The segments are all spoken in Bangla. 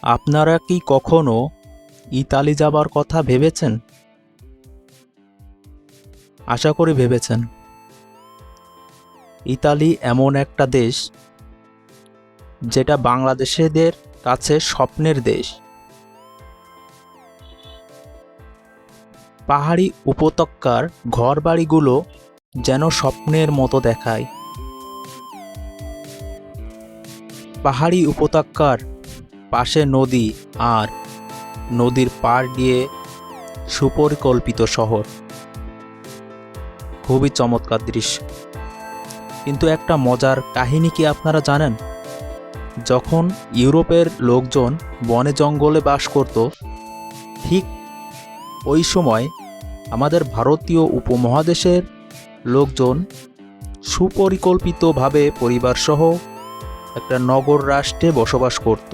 আপনারা কি কখনো ইতালি যাবার কথা ভেবেছেন? আশা করি ভেবেছেন। ইতালি এমন একটা দেশ যেটা বাংলাদেশিদের কাছে স্বপ্নের দেশ। পাহাড়ি উপত্যকার ঘরবাড়িগুলো যেন স্বপ্নের মতো দেখায়। পাহাড়ি উপত্যকার পাশে নদী, আর নদীর পাড় দিয়ে সুপরিকল্পিত শহর। খুবই চমৎকার দৃশ্য। কিন্তু একটা মজার কাহিনী কি আপনারা জানেন? যখন ইউরোপের লোকজন বনে জঙ্গলে বাস করত, ঠিক ওই সময় আমাদের ভারতীয় উপমহাদেশের লোকজন সুপরিকল্পিতভাবে পরিবারসহ একটা নগর রাষ্ট্রে বসবাস করত।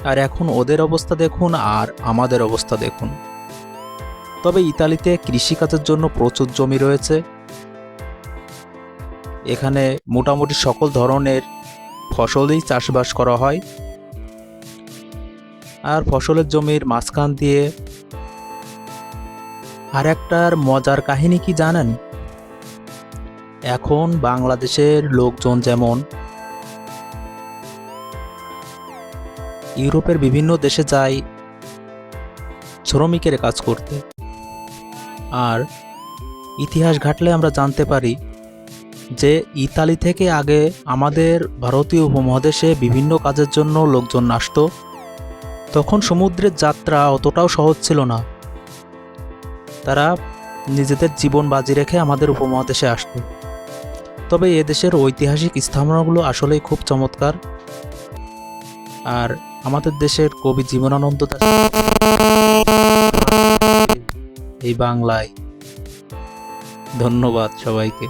আর এখন ওদের অবস্থা দেখুন আর আমাদের অবস্থা দেখুন। তবে ইতালিতে কৃষিকাজের জন্য প্রচুর জমি রয়েছে। এখানে মোটামুটি সকল ধরনের ফসলই চাষবাস করা হয়। আর ফসলের জমির মাঝখান দিয়ে আর একটার মজার কাহিনী কি জানেন? এখন বাংলাদেশের লোকজন যেমন ইউরোপের বিভিন্ন দেশে যায় শ্রমিকের কাজ করতে, আর ইতিহাস ঘাটলে আমরা জানতে পারি যে ইতালি থেকে আগে আমাদের ভারতীয় উপমহাদেশে বিভিন্ন কাজের জন্য লোকজন আসত। তখন সমুদ্রের যাত্রা অতটাও সহজ ছিল না। তারা নিজেদের জীবন বাজি রেখে আমাদের উপমহাদেশে আসত। তবে এদেশের ঐতিহাসিক স্থাপনাগুলো আসলেই খুব চমৎকার। আর আমাদের দেশের কবি জীবনানন্দ দাশ এই বাংলায়। ধন্যবাদ সবাইকে।